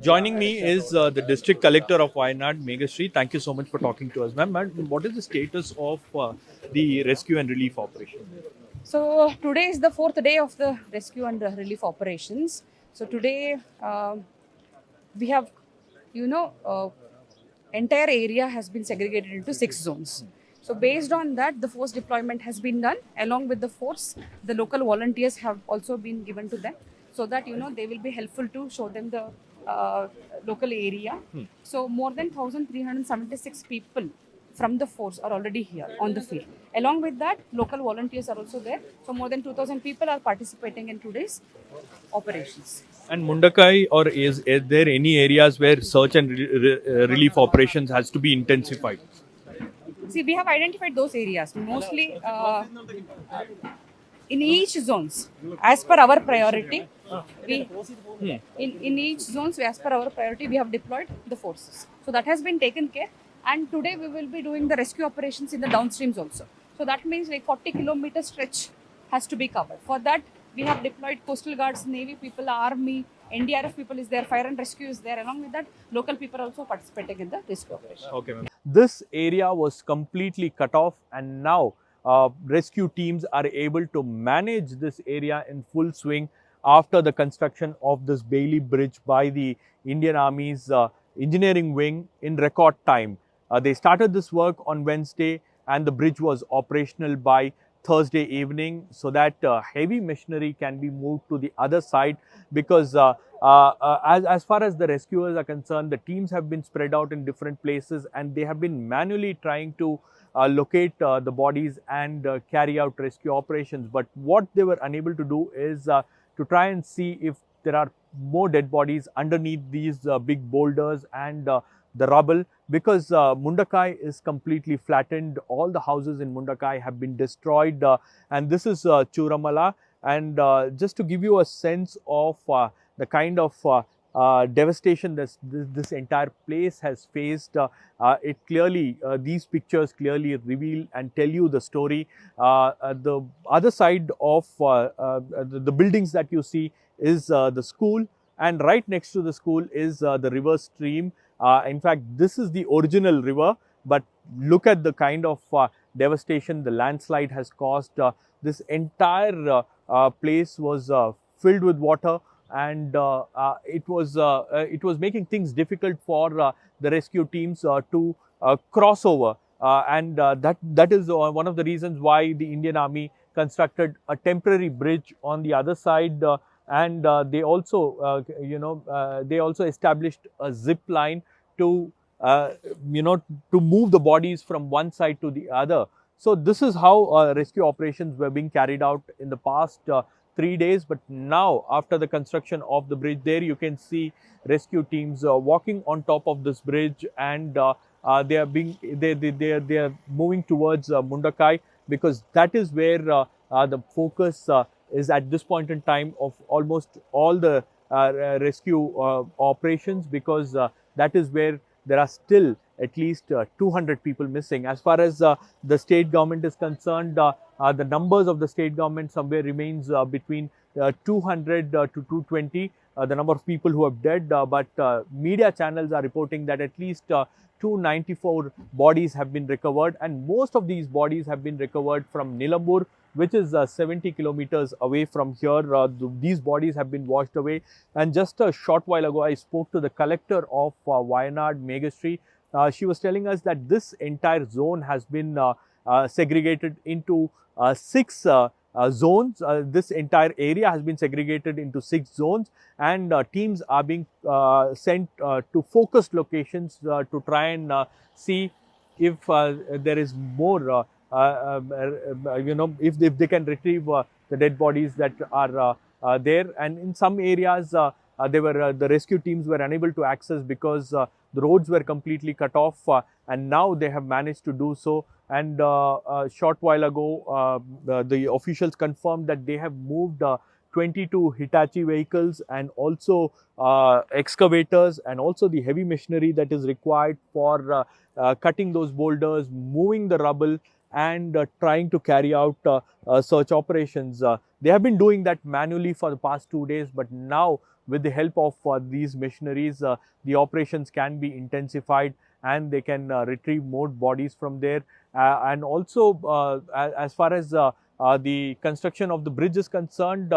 Joining me is the District Collector of Wayanad, Megashri. Thank you so much for talking to us, ma'am. What is the status of the rescue and relief operation? So today is the fourth day of the rescue and relief operations. So today we have, you know, entire area has been segregated into 6 zones. So based on that, the force deployment has been done. Along with the force, the local volunteers have also been given to them, so that they will be helpful to show them the local area. So more than 1,376 people from the force are already here on the field. Along with that, local volunteers are also there. So more than 2,000 people are participating in today's operations. And Mundakkai, or is there any areas where search and relief operations has to be intensified? See, we have identified those areas mostly in each zones as per our priority. We in each zones as per our priority we have deployed the forces. So that has been taken care. And today we will be doing the rescue operations in the downstreams also. So that means like 40-kilometer stretch has to be covered. For that, we have deployed coastal guards, navy people, army, NDRF people is there, fire and rescue is there. Along with that, local people also participating in the rescue operation. Okay, ma'am. This area was completely cut off, and now rescue teams are able to manage this area in full swing after the construction of this Bailey Bridge by the Indian Army's engineering wing in record time. They started this work on Wednesday, and the bridge was operational by Thursday evening, so that heavy machinery can be moved to the other side, because as far as the rescuers are concerned, the teams have been spread out in different places, and they have been manually trying to locate the bodies and carry out rescue operations. But what they were unable to do is to try and see if there are more dead bodies underneath these big boulders and the rubble, because Mundakkai is completely flattened. All the houses in Mundakkai have been destroyed, and this is Chooralmala. And just to give you a sense of the kind of devastation this entire place has faced, these pictures clearly reveal and tell you the story. The other side of the buildings that you see is the school, and right next to the school is the river stream. In fact, this is the original river, but look at the kind of devastation the landslide has caused. This entire place was filled with water, and it was making things difficult for the rescue teams to cross over. That is one of the reasons why the Indian Army constructed a temporary bridge on the other side. And they also established a zip line to to move the bodies from one side to the other. So this is how rescue operations were being carried out in the past 3 days. But now, after the construction of the bridge, there you can see rescue teams walking on top of this bridge, and they are moving towards Mundakkai, because that is where the focus is at this point in time of almost all the rescue operations, because that is where there are still at least 200 people missing. As far as the state government is concerned, the numbers of the state government somewhere remains between 200 to 220, the number of people who have died, but media channels are reporting that at least 294 bodies have been recovered, and most of these bodies have been recovered from Nilambur, which is 70 kilometers away from here. These bodies have been washed away. And just a short while ago, I spoke to the collector of Wayanad, Megashri. She was telling us that this entire zone has been segregated into 6 zones. This entire area has been segregated into 6 zones, and teams are being sent to focused locations to try and see if there is more if they can retrieve the dead bodies that are there. And in some areas, the rescue teams were unable to access, because the roads were completely cut off, and now they have managed to do so. And a short while ago, the officials confirmed that they have moved 22 Hitachi vehicles, and also excavators, and also the heavy machinery that is required for cutting those boulders, moving the rubble, and trying to carry out search operations. They have been doing that manually for the past 2 days, but now with the help of these missionaries, the operations can be intensified and they can retrieve more bodies from there. And also, as far as the construction of the bridge is concerned,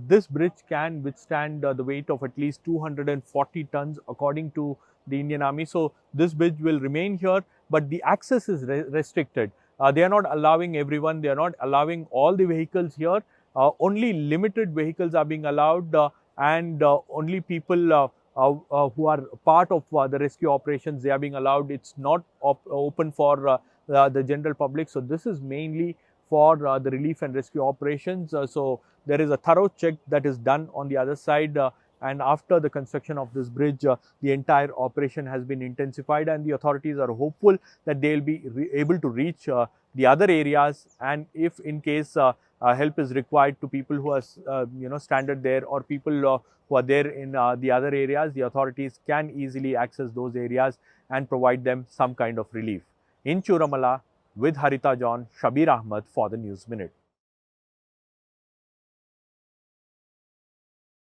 this bridge can withstand the weight of at least 240 tons according to the Indian Army. So this bridge will remain here, but the access is restricted. They are not allowing everyone, they are not allowing all the vehicles here. Only limited vehicles are being allowed, and only people who are part of the rescue operations, they are being allowed. It's not open for the general public. So this is mainly for the relief and rescue operations. So there is a thorough check that is done on the other side, and after the construction of this bridge, the entire operation has been intensified, and the authorities are hopeful that they will be able to reach the other areas. And if in case help is required to people who are stranded there, or people who are there in the other areas, the authorities can easily access those areas and provide them some kind of relief. In Chooralmala, with Harita John, Shabir Ahmed for the News Minute.